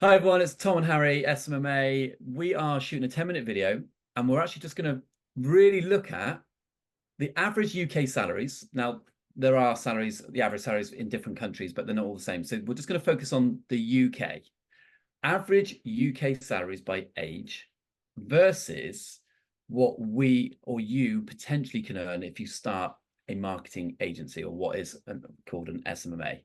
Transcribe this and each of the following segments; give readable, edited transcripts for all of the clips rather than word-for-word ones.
Hi everyone, it's Tom and Harry, SMMA. We are shooting a 10-minute video and we're actually just going to really look at the average UK salaries. Now, there are salaries, the average salaries in different countries, but they're not all the same. So we're just going to focus on the UK. Average UK salaries by age versus what we or you potentially can earn if you start a marketing agency or what is called an SMMA.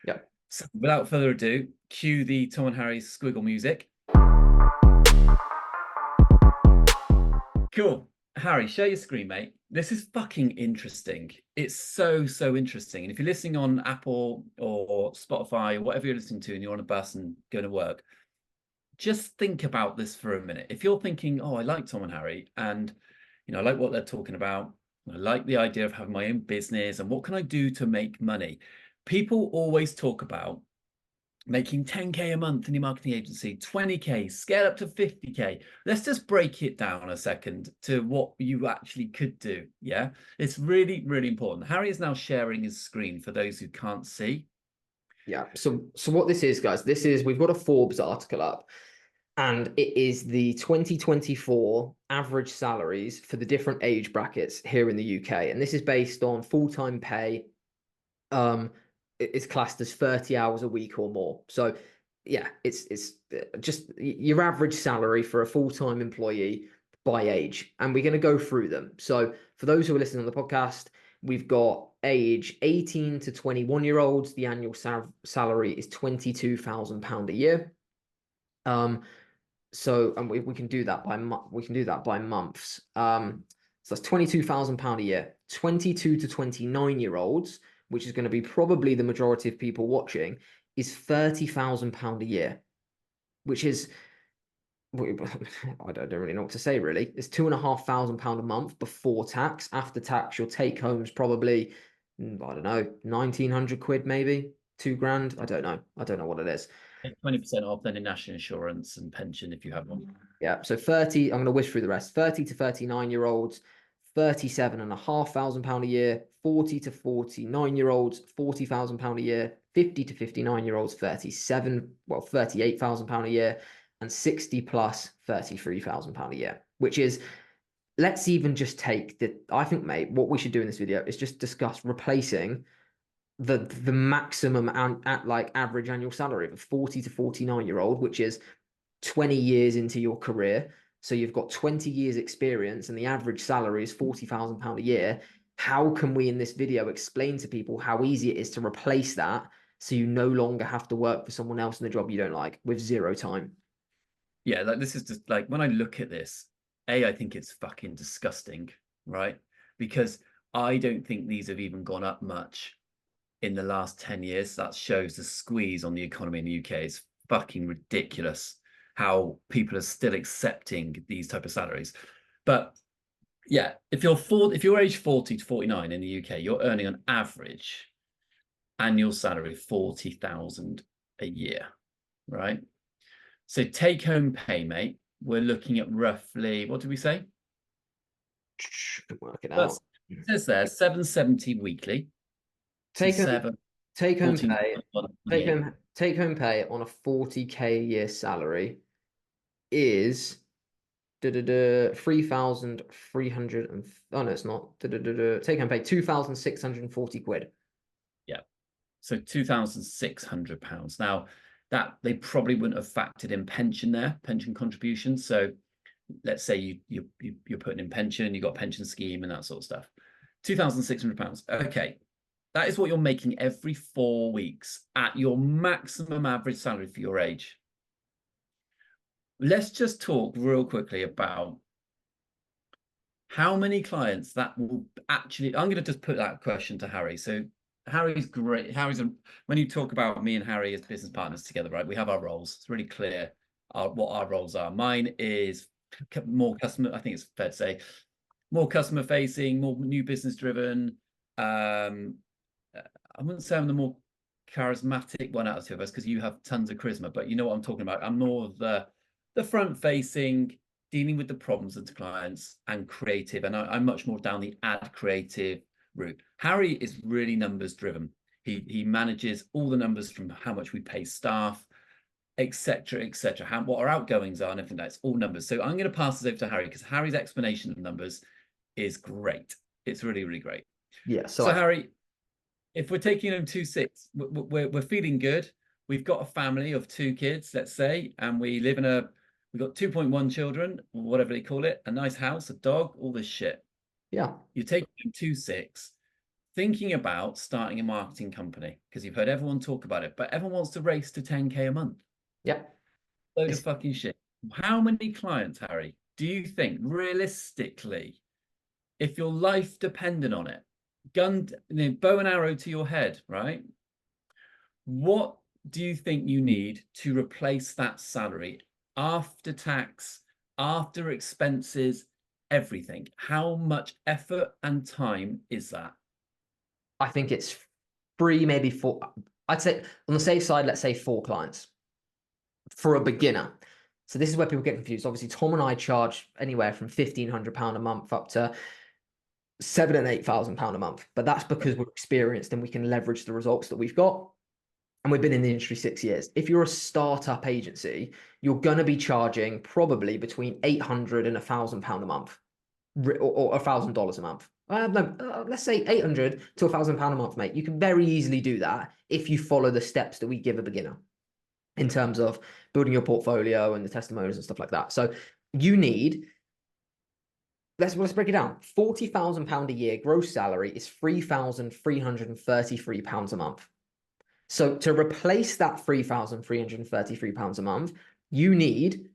Yeah. So without further ado, cue the Tom and Harry squiggle music. Cool. Harry, share your screen, mate. This is fucking interesting. It's so interesting. And if you're listening on Apple or Spotify or whatever you're listening to and you're on a bus and going to work, just think about this for a minute. If you're thinking, oh, I like Tom and Harry and, I like what they're talking about. I like the idea of having my own business and what can I do to make money? People always talk about making 10K a month in your marketing agency, 20K, scale up to 50K. Let's just break it down a second to what you actually could do. Yeah, it's really important. Harry is now sharing his screen for those who can't see. Yeah. So what this is, guys, we've got a Forbes article up, and it is the 2024 average salaries for the different age brackets here in the UK. And this is based on full-time pay. It's classed as 30 hours a week or more. So yeah, it's just your average salary for a full-time employee by age. And we're going to go through them. So for those who are listening on the podcast, we've got age 18 to 21-year-olds. The annual salary is £22,000 a year. And we can do that by months. So that's £22,000 a year. 22 to 29-year-olds, which is going to be probably the majority of people watching, is £30,000 a year, which is I don't really know what to say, really. It's £2,500 a month before tax. After tax, your take home is probably, I don't know, 1,900 quid, maybe 2 grand. I don't know. I don't know what it is. 20% off then in national insurance and pension if you have one. Yeah. So 30, I'm going to whiz through the rest. 30 to 39-year-olds, £37,500 a year. 40 to 49-year-olds, £40,000 a year. 50 to 59-year-olds, £38,000 a year. And 60 plus, £33,000 a year, which is, let's even just take I think, mate, what we should do in this video is just discuss replacing the maximum at like average annual salary of a 40 to 49-year-old, which is 20 years into your career. So you've got 20 years experience and the average salary is £40,000 a year. How can we in this video explain to people how easy it is to replace that so you no longer have to work for someone else in the job you don't like with zero time? Yeah, like this is just like when I look at this, I think it's fucking disgusting, right? Because I don't think these have even gone up much in the last 10 years. That shows the squeeze on the economy in the UK is fucking ridiculous how people are still accepting these type of salaries. But yeah, if you're age 40 to 49 in the UK, you're earning an average annual salary of 40,000 a year, right? So take home pay, mate, we're looking at roughly, what did we say? Work it That's, out. it says there, 770 weekly to Take home, 7 take home 14 pay, a year. take home pay on a 40K a year salary is 3,300 and oh no, it's not. Take home pay 2,640 quid. Yeah. So £2,600. Now that they probably wouldn't have factored in pension there, pension contributions. So let's say you're putting in pension, you got a pension scheme and that sort of stuff. £2,600. Okay. That is what you're making every 4 weeks at your maximum average salary for your age. Let's just talk real quickly about how many clients that will actually. I'm going to just put that question to Harry. So Harry's great. When you talk about me and Harry as business partners together, right? We have our roles. It's really clear what our roles are. Mine is more customer. I think it's fair to say more customer facing, more new business driven. I wouldn't say I'm the more charismatic one out of two of us because you have tons of charisma, but you know what I'm talking about. I'm more of the front facing, dealing with the problems of the clients and creative. And I'm much more down the ad creative route. Harry is really numbers driven. He manages all the numbers from how much we pay staff. etc., etc. What our outgoings are and everything. That's all numbers. So I'm going to pass this over to Harry because Harry's explanation of numbers is great. It's really, really great. Yeah. So Harry, if we're taking home 2.6, we're feeling good. We've got a family of 2 kids, let's say, and we've got 2.1 children, or whatever they call it, a nice house, a dog, all this shit. Yeah. You're taking home 2.6, thinking about starting a marketing company because you've heard everyone talk about it, but everyone wants to race to 10K a month. Yep. Load of fucking shit. How many clients, Harry, do you think realistically, if your life depended on it, bow and arrow to your head, right? What do you think you need to replace that salary after tax, after expenses, everything? How much effort and time is that? I think it's 3, maybe 4. I'd say on the safe side, let's say 4 clients for a beginner. So this is where people get confused. Obviously, Tom and I charge anywhere from £1,500 a month up to £7,000 and £8,000 a month. But that's because we're experienced and we can leverage the results that we've got. And we've been in the industry 6 years. If you're a startup agency, you're going to be charging probably between £800 and £1,000 a month, or $1,000 a month. No, let's say £800 to £1,000 a month, mate. You can very easily do that if you follow the steps that we give a beginner in terms of building your portfolio and the testimonials and stuff like that. So you need, let's break it down. £40,000 a year gross salary is £3,333 a month. So to replace that £3,333 a month, you need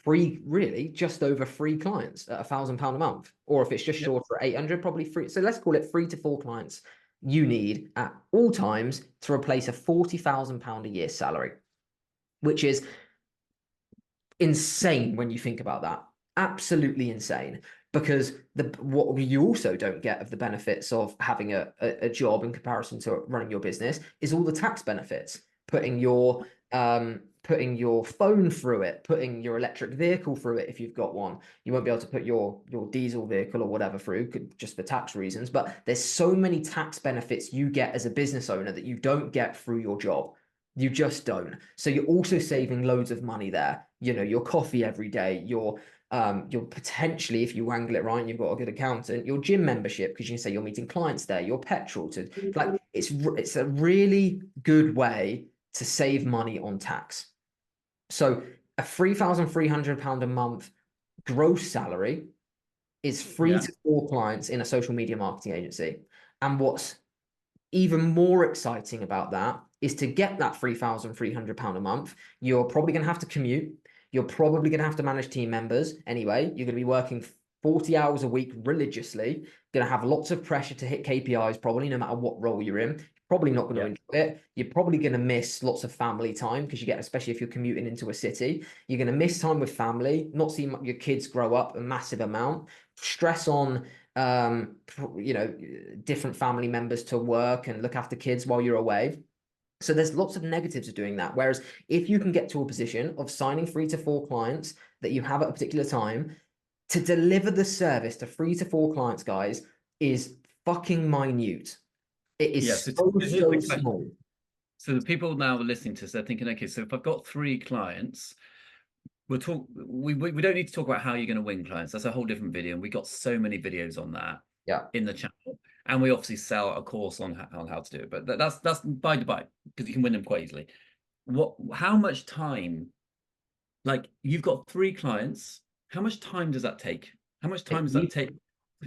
really just over 3 clients at £1,000 a month. Or if it's just shorter at 800, probably 3. So let's call it 3 to 4 clients you need at all times to replace a £40,000 a year salary, which is insane when you think about that. Absolutely insane. Because what you also don't get of the benefits of having a job in comparison to running your business is all the tax benefits, putting your phone through it, putting your electric vehicle through it if you've got one. You won't be able to put your diesel vehicle or whatever through just for tax reasons. But there's so many tax benefits you get as a business owner that you don't get through your job. You just don't. So you're also saving loads of money there. You know, your coffee every day, you're potentially, if you wangle it right and you've got a good accountant, your gym membership, because you can say you're meeting clients there, your petrol to like, it's a really good way to save money on tax. So a £3,300 a month gross salary is 3 to 4 clients in a social media marketing agency. And what's even more exciting about that is to get that £3,300 a month, you're probably going to have to commute. You're probably going to have to manage team members anyway. You're going to be working 40 hours a week religiously, going to have lots of pressure to hit KPIs, probably no matter what role you're in. Probably not going to enjoy it. You're probably going to miss lots of family time because you get, especially if you're commuting into a city, you're going to miss time with family, not seeing your kids grow up a massive amount, stress on different family members to work and look after kids while you're away. So there's lots of negatives of doing that. Whereas if you can get to a position of signing 3 to 4 clients that you have at a particular time, to deliver the service to 3 to 4 clients, guys, is fucking minute. It is so small. So the people now listening to us, they're thinking, okay, so if I've got 3 clients, we don't need to talk about how you're going to win clients. That's a whole different video. And we got so many videos on that in the channel. And we obviously sell a course on how to do it. But that's by the by, because you can win them quite easily. How much time, like you've got 3 clients, how much time does that take? How much time does that take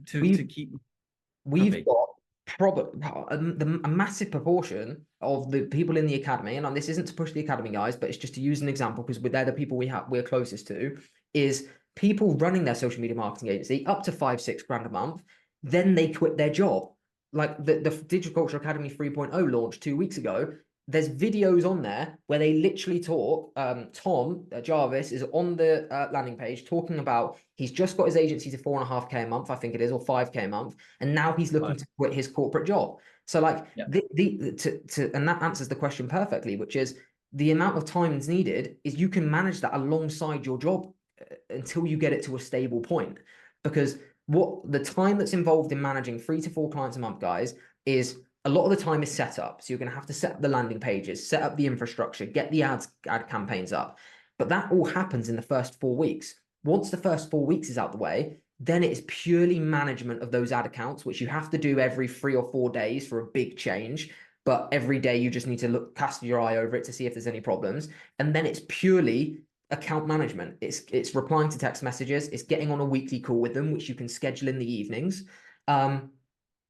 to keep? We've got probably a massive proportion of the people in the academy, and this isn't to push the academy guys, but it's just to use an example because they're the people we're closest to, is people running their social media marketing agency up to 5-6 grand a month, then they quit their job. Like the Digital Culture Academy 3.0 launched 2 weeks ago. There's videos on there where they literally talk. Tom Jarvis is on the landing page talking about he's just got his agency to 4.5K a month, I think it is, or 5K a month, and now he's looking to quit his corporate job. So like and that answers the question perfectly, which is the amount of time that's needed is you can manage that alongside your job until you get it to a stable point. Because what the time that's involved in managing 3 to 4 clients a month, guys, is A lot of the time is set up. So you're going to have to set up the landing pages, set up the infrastructure, get the ad campaigns up. But that all happens in the first 4 weeks. Once the first 4 weeks is out the way, then it is purely management of those ad accounts, which you have to do every 3 or 4 days for a big change. But every day you just need to cast your eye over it to see if there's any problems. And then it's purely account management. It's replying to text messages. It's getting on a weekly call with them, which you can schedule in the evenings.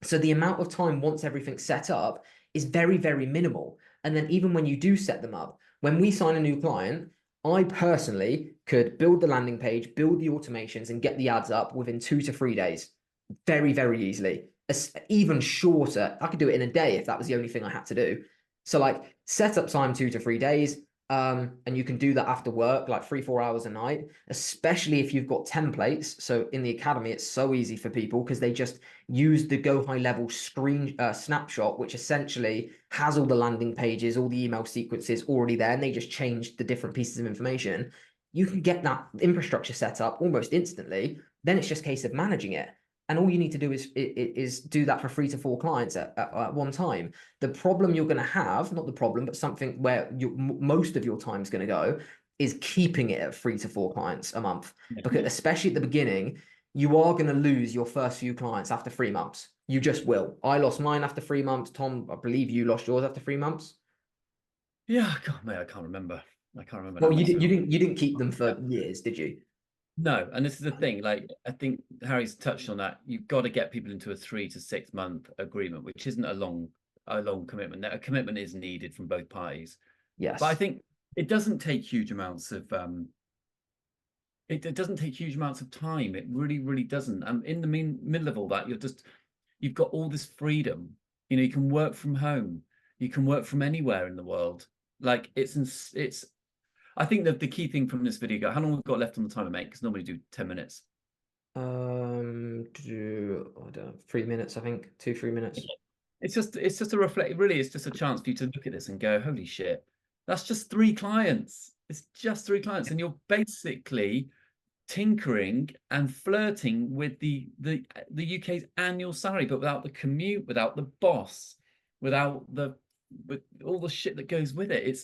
So the amount of time once everything's set up is very, very minimal. And then even when you do set them up, when we sign a new client, I personally could build the landing page, build the automations, and get the ads up within 2 to 3 days. Very, very easily. Even shorter. I could do it in a day if that was the only thing I had to do. So like setup time 2 to 3 days. And you can do that after work, like 3, 4 hours a night, especially if you've got templates. So in the academy, it's so easy for people because they just use the Go High Level screen snapshot, which essentially has all the landing pages, all the email sequences already there, and they just change the different pieces of information. You can get that infrastructure set up almost instantly. Then it's just a case of managing it. And all you need to do is do that for 3 to 4 clients at one time. The problem you're going to have, not the problem, but something where most of your time is going to go, is keeping it at 3 to 4 clients a month. Because especially at the beginning, you are going to lose your first few clients after 3 months. You just will. I lost mine after 3 months. Tom, I believe you lost yours after 3 months. Yeah, God, mate, I can't remember. I can't remember. Well, you didn't keep them for years, did you? No, and this is the thing. Like, I think Harry's touched on that. You've got to get people into a 3 to 6 month agreement, which isn't a long commitment. A commitment is needed from both parties. Yes. But I think it doesn't take huge amounts of it doesn't take huge amounts of time. It really, really doesn't. And in the middle of all that, you've got all this freedom. You know, you can work from home. You can work from anywhere in the world. Like it's I think that the key thing from this video, how long we've got left on the timer, mate? Because normally do 10 minutes. I don't know, 3 minutes, I think, 2, 3 minutes. It's just a reflect. Really, it's just a chance for you to look at this and go, holy shit, that's just 3 clients. It's just 3 clients, and you're basically tinkering and flirting with the UK's annual salary, but without the commute, without the boss, with all the shit that goes with it.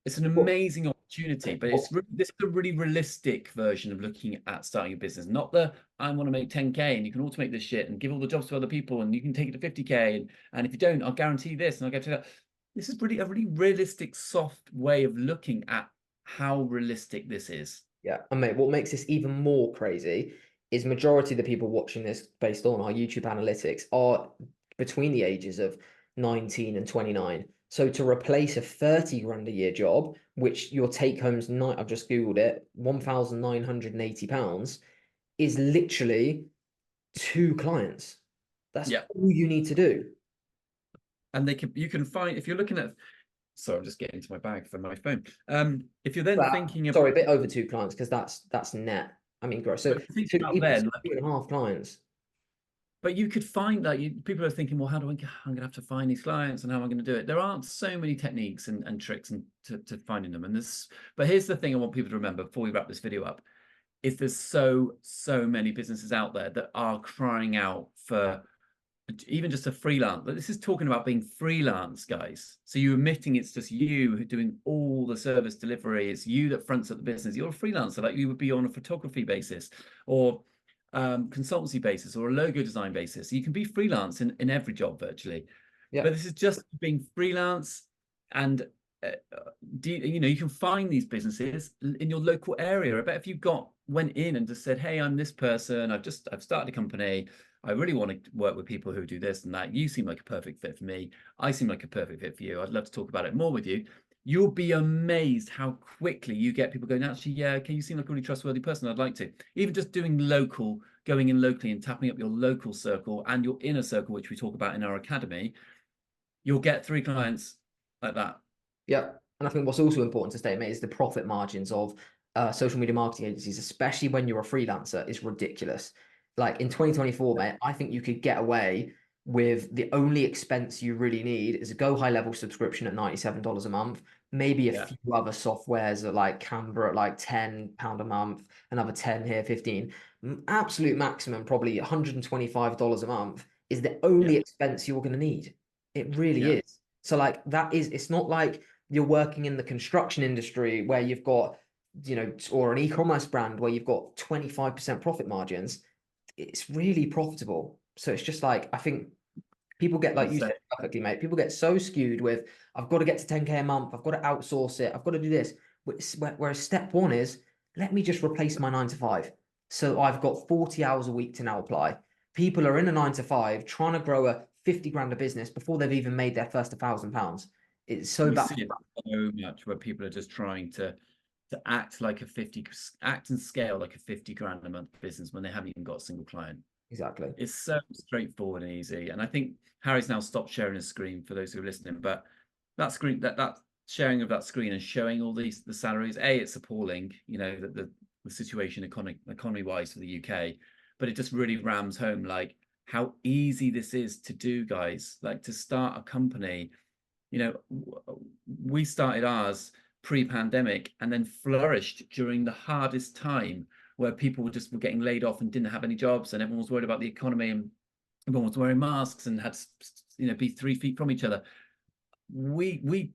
It's an amazing opportunity, but this is a really realistic version of looking at starting a business. Not the I want to make 10K and you can automate this shit and give all the jobs to other people and you can take it to 50K and if you don't, I'll guarantee this and I'll get to that. This is a really realistic, soft way of looking at how realistic this is. Yeah, and mate, what makes this even more crazy is majority of the people watching this based on our YouTube analytics are between the ages of 19 and 29. So to replace a 30 grand a year job, which your take home's I've just Googled it, £1,980 is literally 2 clients. That's all you need to do. And you can find, if you're looking at, sorry, I'm just getting into my bag for my phone. If you're then thinking about, sorry, a bit over 2 clients because that's net. I mean, gross. So think about then, 2.5 clients. But you could find that people are thinking, well, I'm going to have to find these clients and how am I going to do it? There aren't so many techniques and tricks to finding them. But here's the thing I want people to remember before we wrap this video up, is there's so many businesses out there that are crying out for even just a freelance. This is talking about being freelance, guys. So you're admitting it's just you who doing all the service delivery. It's you that fronts up the business. You're a freelancer, like you would be on a photography basis or consultancy basis or a logo design basis. You can be freelance in every job virtually. But this is just being freelance and you can find these businesses in your local area. I bet if you went in and just said, hey, I'm this person, I've started a company, I really want to work with people who do this and that. You seem like a perfect fit for me. I seem like a perfect fit for you. I'd love to talk about it more with you. You'll be amazed how quickly you get people going, actually, yeah, okay, you seem like a really trustworthy person. I'd like to. Even just going in locally and tapping up your local circle and your inner circle, which we talk about in our academy, you'll get 3 clients like that. Yeah. And I think what's also important to state, mate, is the profit margins of social media marketing agencies, especially when you're a freelancer, is ridiculous. Like in 2024, mate, I think you could get away with the only expense you really need is a Go High Level subscription at $97 a month, maybe a few other softwares at like Canva at like £10 a month, another 10 here, 15. Absolute maximum, probably $125 a month is the only expense you're going to need. It really Yeah. is. So like it's not like you're working in the construction industry where you've got, or an e-commerce brand where you've got 25% profit margins. It's really profitable. So it's just like, I think people get, like you So said perfectly, mate, people get so skewed with, I've got to get to 10K a month, I've got to outsource it, I've got to do this. Whereas step one is, let me just replace my 9 to 5. So I've got 40 hours a week to now apply. People are in a 9 to 5 trying to grow a 50 grand a business before they've even made their first £1,000. It's so we bad. see it so much where people are just trying to act like a 50, act and scale like a 50 grand a month business when they haven't even got a single client. Exactly. It's so straightforward and easy. And I think Harry's now stopped sharing his screen for those who are listening, but that screen, that sharing of that screen and showing all the salaries, it's appalling, the situation economy wise for the UK, but it just really rams home like how easy this is to do, guys. Like to start a company, we started ours pre-pandemic and then flourished during the hardest time where people were getting laid off and didn't have any jobs, and everyone was worried about the economy, and everyone was wearing masks and had be 3 feet from each other. We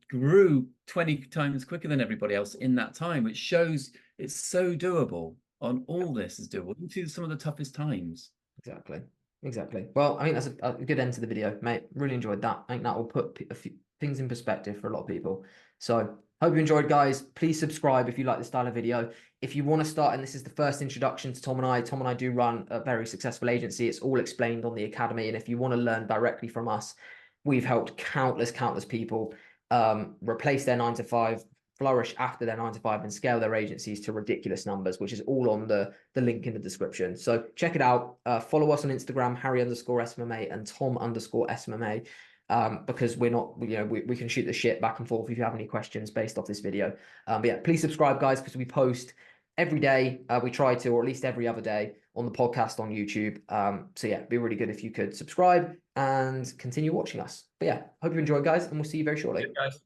grew 20 times quicker than everybody else in that time, which shows it's so doable. On all this is doable into some of the toughest times. Exactly. Exactly. Well, I think that's a good end to the video, mate. Really enjoyed that. I think that will put a few things in perspective for a lot of people. So hope you enjoyed, guys. Please subscribe if you like this style of video. If you want to start, and this is the first introduction to Tom and I do run a very successful agency. It's all explained on the academy. And if you want to learn directly from us, we've helped countless people replace their 9 to 5, flourish after their 9 to 5, and scale their agencies to ridiculous numbers, which is all on the link in the description. So check it out. Follow us on Instagram, Harry_SMMA and Tom_SMMA, because we're not, we can shoot the shit back and forth if you have any questions based off this video. But yeah, please subscribe, guys, because we post every day. We try to, or at least every other day, on the podcast on YouTube. So yeah, it'd be really good if you could subscribe and continue watching us. But yeah, hope you enjoyed, guys, and we'll see you very shortly. Yeah, guys.